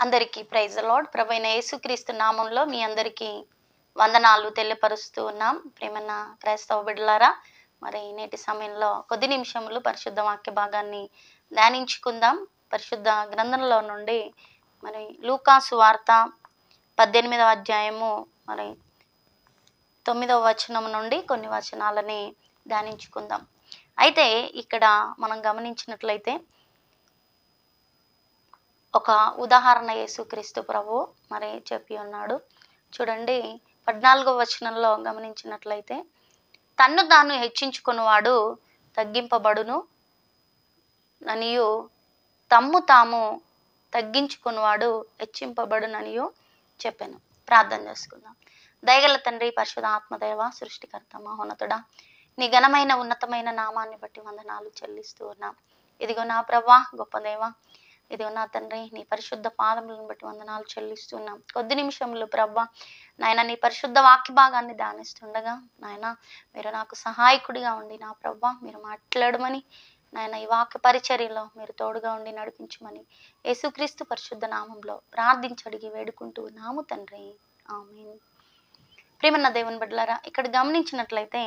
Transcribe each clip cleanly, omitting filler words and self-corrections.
అందరికీ praise the lord. ప్రభువైన యేసుక్రీస్తు నామంలో మీ అందరికీ వందనాలు తెలియపరుస్తూ ఉన్నాం. ప్రియమైన క్రైస్తవ బిడ్డలారా, మరి నేటి సమయంలో కొద్ది నిమిషములు పరిశుద్ధ వాక్య భాగాన్ని ధ్యానించుకుందాం. పరిశుద్ధ గ్రంథంలో నుండి మరి లూకా సువార్త 18వ అధ్యాయము మరి 9వ వచనం నుండి కొన్ని వచనాలని ధ్యానించుకుందాం. అయితే ఇక్కడ మనం గమనించినట్లయితే ఒక ఉదాహరణ యేసుక్రీస్తు ప్రభు మరి చెప్పి ఉన్నాడు. చూడండి, 14వ వచనంలో గమనించినట్లయితే, తన్ను తాను హెచ్చించుకున్నవాడు తగ్గింపబడును అనియు, తమ్ము తాము తగ్గించుకున్నవాడు హెచ్చింపబడుననియు చెప్పాను. ప్రార్థన చేసుకుందాం. దయగల తండ్రి, పరిశుద్ధ ఆత్మదేవ, సృష్టికర్త, మహోన్నతుడా, నీ ఘనమైన ఉన్నతమైన నామాన్ని బట్టి వందనాలు చెల్లిస్తూ ఉన్నాం. ఇదిగో నా ప్రభా, గొప్ప దేవ, ఇదిగో నా తండ్రి, నీ పరిశుద్ధ పాదములను బట్టి వందనాలు చెల్లిస్తున్నాం. కొద్ది నిమిషములు ప్రభా నాయన నీ పరిశుద్ధ వాక్య భాగాన్ని ధ్యానిస్తుండగా నాయన మీరు నాకు సహాయకుడిగా ఉండి నా ప్రభా మీరు మాట్లాడమని, నాయన ఈ వాక్య పరిచర్యలో మీరు తోడుగా ఉండి నడిపించమని యేసుక్రీస్తు పరిశుద్ధ నామంలో ప్రార్థించడిగి వేడుకుంటూ ఉన్నాము తండ్రి, ఆమేన్. ప్రియమైన దేవుని బిడ్డలారా, ఇక్కడ గమనించినట్లయితే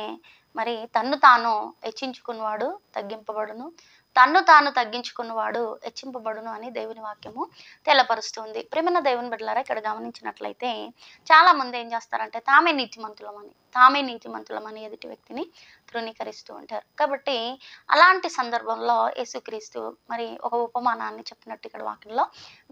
మరి తన్ను తాను హెచ్చించుకున్నవాడు తగ్గింపబడును, తన్ను తాను తగ్గించుకున్నవాడు హెచ్చింపబడును అని దేవుని వాక్యము తెలపరుస్తుంది. ప్రియమైన దేవుని బిడ్డలారా, ఇక్కడ గమనించినట్లయితే చాలా మంది ఏం చేస్తారంటే తామే నీతిమంతులమని ఎదుటి వ్యక్తిని తృణీకరిస్తూ ఉంటారు. కాబట్టి అలాంటి సందర్భంలో యేసుక్రీస్తు మరి ఒక ఉపమానాన్ని చెప్పినట్టు ఇక్కడ వాక్యంలో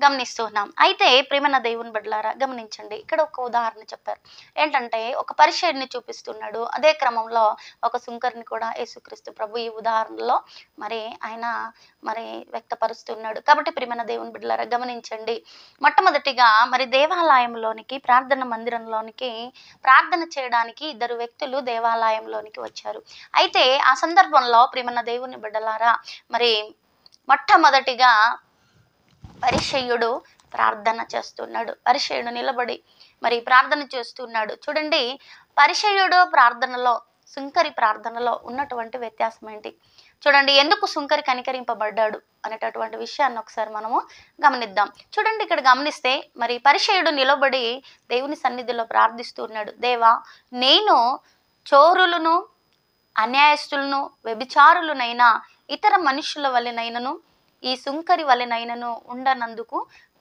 గమనిస్తూ ఉన్నాం. అయితే ప్రియమైన దేవుని బిడ్డలారా గమనించండి, ఇక్కడ ఒక ఉదాహరణ చెప్పారు. ఏంటంటే ఒక పరిచయుడిని చూపిస్తున్నాడు. అదే క్రమంలో ఒక సుంకరిని కూడా యేసుక్రీస్తు ప్రభు ఈ ఉదాహరణలో మరి ఆయన మరి వ్యక్తపరుస్తున్నాడు. కాబట్టి ప్రియమైన దేవుని బిడ్డలారా గమనించండి, మొట్టమొదటిగా మరి దేవాలయంలోనికి, ప్రార్థన మందిరంలోనికి ప్రార్థన చేయడానికి ఇద్దరు వ్యక్తులు దేవాలయంలోనికి వచ్చారు. అయితే ఆ సందర్భంలో ప్రియమైన దేవుని బిడ్డలారా మరి మొట్టమొదటిగా పరిసయ్యుడు ప్రార్థన చేస్తున్నాడు. పరిసయ్యుడు నిలబడి మరి ప్రార్థన చేస్తున్నాడు. చూడండి, పరిసయ్యుడు ప్రార్థనలో, సుంకరి ప్రార్థనలో ఉన్నటువంటి వ్యత్యాసం ఏంటి? చూడండి, ఎందుకు సుంకరి కనికరింపబడ్డాడు అనేటటువంటి విషయాన్ని ఒకసారి మనము గమనిద్దాం. చూడండి, ఇక్కడ గమనిస్తే మరి పరిసయ్యుడు నిలబడి దేవుని సన్నిధిలో ప్రార్థిస్తున్నాడు. దేవా, నేను చోరులను, అన్యాయస్తులను, వ్యభిచారులనైనా, ఇతర మనుషుల వలెనైనను, ఈ సుంకరి వలెనైనను ఉండనందుకు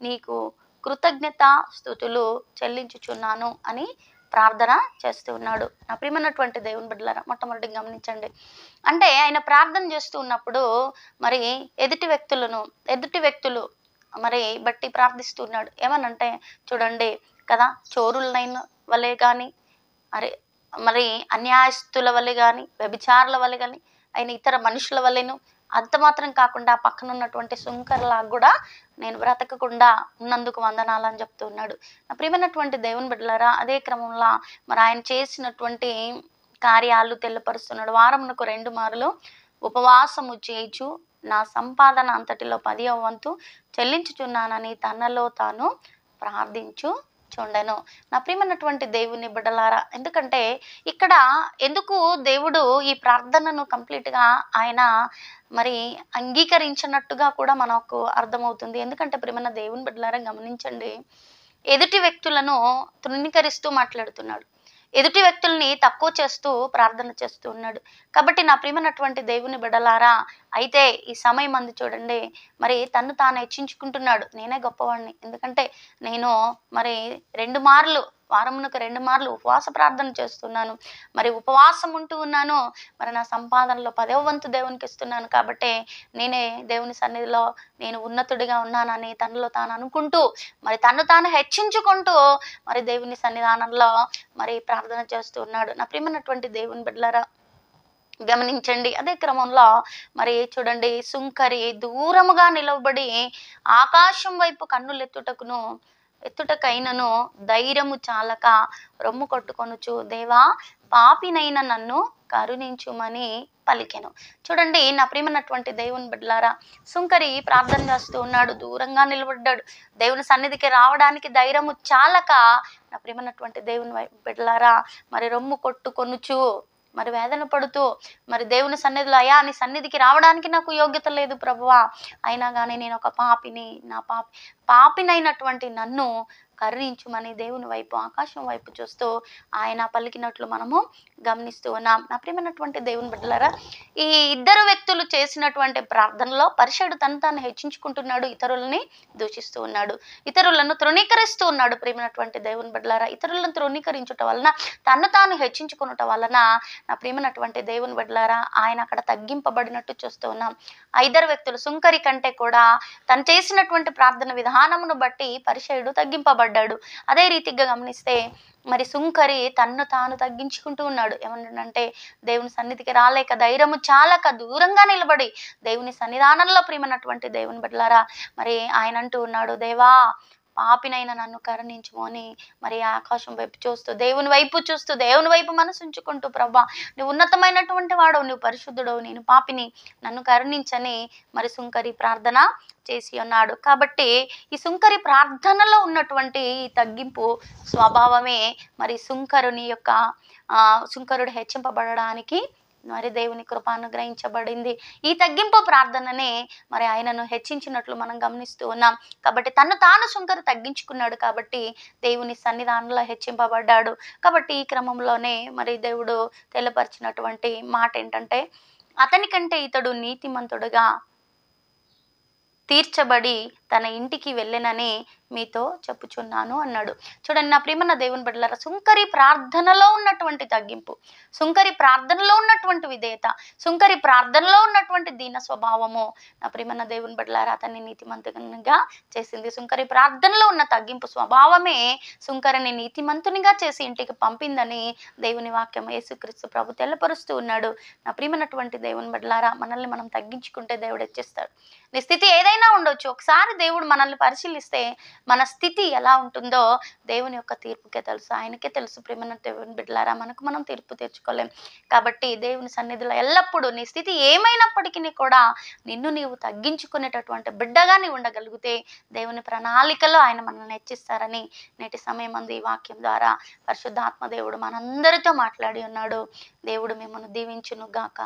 నీకు కృతజ్ఞత స్తుతులు చెల్లించుచున్నాను అని ప్రార్థన చేస్తూ ఉన్నాడు. నా ప్రియమైనటువంటి దేవుని బిడ్డలారా, మొట్టమొదటి గమనించండి, అంటే ఆయన ప్రార్థన చేస్తూ ఉన్నప్పుడు మరి ఎదుటి వ్యక్తులు మరి బట్టి ప్రార్థిస్తున్నాడు. ఏమనంటే చూడండి కదా, చోరులనైన వలె కానీ, మరి అన్యాయస్తుల వలె కానీ, వ్యభిచారుల వలె కానీ, ఆయన ఇతర మనుషుల వలెను, అంత మాత్రం కాకుండా పక్కన ఉన్నటువంటి సుంకర్లాగా కూడా నేను బ్రతకకుండా ఉన్నందుకు వందనాలు అని చెప్తున్నాడు. ప్రియమైనటువంటి దేవుని బిడ్డలారా, అదే క్రమంలో మరి ఆయన చేసినటువంటి కార్యాలు తెలియపరుస్తున్నాడు. వారమునకు 2 మారులు ఉపవాసము చేయుచు నా సంపాదన అంతటిలో 10వ వంతు చెల్లించుచున్నానని తనలో తాను ప్రార్థించు చూడను. నా ప్రియమైనటువంటి దేవుని బిడ్డలారా, ఎందుకంటే ఇక్కడ ఎందుకు దేవుడు ఈ ప్రార్థనను కంప్లీట్గా ఆయన మరి అంగీకరించినట్టుగా కూడా మనకు అర్థమవుతుంది. ఎందుకంటే ప్రియమైన దేవుని బిడ్డలారా గమనించండి, ఎదుటి వ్యక్తులను తృణీకరిస్తూ మాట్లాడుతున్నాడు, ఎదుటి వ్యక్తుల్ని తక్కువ చేస్తూ ప్రార్థన చేస్తూ ఉన్నాడు. కాబట్టి నా ప్రియమైనటువంటి దేవుని బిడ్డలారా, అయితే ఈ సమయం అందు చూడండి, మరి తన్ను తాను హెచ్చించుకుంటున్నాడు. నేనే గొప్పవాడిని, ఎందుకంటే నేను మరి 2 మార్లు, వారమునకు 2 మార్లు ఉపవాస ప్రార్థన చేస్తున్నాను, మరి ఉపవాసం ఉంటూ ఉన్నాను, మరి నా సంపాదనలో 10వ వంతు దేవునికి ఇస్తున్నాను, కాబట్టి నేనే దేవుని సన్నిధిలో నేను ఉన్నతుడిగా ఉన్నానని తనలో తాను అనుకుంటూ, మరి తన్ను తాను హెచ్చించుకుంటూ మరి దేవుని సన్నిధానంలో మరి ప్రార్థన చేస్తూ ఉన్నాడు. నా ప్రియమైనటువంటి దేవుని బిడ్డలారా గమనించండి, అదే క్రమంలో మరి చూడండి, సుంకరి దూరముగా నిలబడి ఆకాశం వైపు ఎత్తుటకైనను ధైర్యము చాలక రొమ్ము కొట్టుకొనుచు, దేవా, పాపినైన నన్ను కరుణించుమని పలికెను. చూడండి, నా ప్రియమైనటువంటి దేవుని బిడ్డలారా, సుంకరి ప్రార్థన చేస్తూ ఉన్నాడు, దూరంగా నిలబడ్డాడు. దేవుని సన్నిధికి రావడానికి ధైర్యము చాలక నా ప్రియమైనటువంటి దేవుని బిడ్డలారా మరి రొమ్ము కొట్టుకొనుచు మరి వేదన పడుతూ మరి దేవుని సన్నిధిలో, అయ్యా నీ సన్నిధికి రావడానికి నాకు యోగ్యత లేదు ప్రభువా, అయినా కానీ నేను ఒక పాపిని, పాపినైనటువంటి నన్ను కరుణించుమని దేవుని వైపు, ఆకాశం వైపు చూస్తూ ఆయన పలికినట్లు మనము గమనిస్తూ ఉన్నాం. నా ప్రియమైనటువంటి దేవుని బిడ్డలారా, ఈ ఇద్దరు వ్యక్తులు చేసినటువంటి ప్రార్థనలో పరిశుడు తను తాను హెచ్చించుకుంటున్నాడు, ఇతరులని దూషిస్తూ ఉన్నాడు, ఇతరులను తృణీకరిస్తూ ఉన్నాడు. ప్రియమైనటువంటి దేవుని బిడ్డలారా, ఇతరులను తృణీకరించుట వలన, తను తాను హెచ్చించుకునుట వలన నా ప్రియమైనటువంటి దేవుని బిడ్డలారా, ఆయన అక్కడ తగ్గింపబడినట్టు చూస్తూ ఉన్నాం. ఆ ఇద్దరు వ్యక్తులు సుంకరి కంటే కూడా తను చేసినటువంటి ప్రార్థన విధానమును బట్టి పరిసయుడు తగ్గింపబడ్డాడు. అదే రీతిగా గమనిస్తే మరి సుంకరి తన్ను తాను తగ్గించుకుంటూ ఉన్నాడు. ఏమన్నాడంటే, దేవుని సన్నిధికి రాలేక, ధైర్యము చాలక దూరంగా నిలబడి దేవుని సన్నిధానంలో ప్రియమైనటువంటి దేవుని బిడ్డలారా, మరి ఆయన అంటూ ఉన్నాడు, దేవా పాపినైనా నన్ను కరుణించుము అని మరి ఆకాశం వైపు చూస్తూ, దేవుని వైపు చూస్తూ, దేవుని వైపు మనసు ఉంచుకుంటూ, ప్రభా నువ్వు ఉన్నతమైనటువంటి వాడవు, నువ్వు పరిశుద్ధుడవు, నేను పాపిని, నన్ను కరుణించని మరి సుంకరి ప్రార్థన చేసి ఉన్నాడు. కాబట్టి ఈ సుంకరి ప్రార్థనలో ఉన్నటువంటి ఈ తగ్గింపు స్వభావమే మరి సుంకరుడు హెచ్చింపబడడానికి మరి దేవుని కృప అనుగ్రహించబడింది. ఈ తగ్గింపు ప్రార్థననే మరి ఆయనను హెచ్చించినట్లు మనం గమనిస్తూ ఉన్నాం. కాబట్టి తను తాను సుంకరు తగ్గించుకున్నాడు, కాబట్టి దేవుని సన్నిధానంలో హెచ్చింపబడ్డాడు. కాబట్టి ఈ క్రమంలోనే మరి దేవుడు తెలియపరిచినటువంటి మాట ఏంటంటే, అతని కంటే ఇతడు నీతిమంతుడుగా తీర్చబడి తన ఇంటికి వెళ్ళనని మీతో చెప్పుచున్నాను అన్నాడు. చూడండి నా ప్రియమైన దేవుని బిడ్డలారా, సుంకరి ప్రార్థనలో ఉన్నటువంటి తగ్గింపు, సుంకరి ప్రార్థనలో ఉన్నటువంటి విధేయత, సుంకరి ప్రార్థనలో ఉన్నటువంటి దీన స్వభావము నా ప్రియమైన దేవుని బిడ్డలారా అతన్ని నీతిమంతునిగా చేసింది. సుంకరి ప్రార్థనలో ఉన్న తగ్గింపు స్వభావమే సుంకరిని నీతిమంతునిగా చేసి ఇంటికి పంపిందని దేవుని వాక్యం యేసుక్రీస్తు ప్రభు తెల్లపరుస్తూ ఉన్నాడు. నా ప్రియమైనటువంటి దేవుని బిడ్డలారా, మనల్ని మనం తగ్గించుకుంటే దేవుడు హెచ్చిస్తాడు. నీ స్థితి ఏదైనా ఉండొచ్చు, ఒకసారి దేవుడు మనల్ని పరిశీలిస్తే మన స్థితి ఎలా ఉంటుందో దేవుని యొక్క తీర్పుకే తెలుసు, ఆయనకే తెలుసు. ప్రియమైన దేవుని బిడ్డలారా, మనకు మనం తీర్పు తెచ్చుకోలేం. కాబట్టి దేవుని సన్నిధిలో ఎల్లప్పుడూ నీ స్థితి ఏమైనప్పటికీ కూడా నిన్ను నీవు తగ్గించుకునేటటువంటి బిడ్డగా నీవు ఉండగలిగితే దేవుని ప్రణాళికలో ఆయన మనల్ని హెచ్చిస్తారని నేటి సమయం అందు ఈ వాక్యం ద్వారా పరిశుద్ధాత్మ దేవుడు మనందరితో మాట్లాడి ఉన్నాడు. దేవుడు మిమ్మల్ని దీవించును గాక.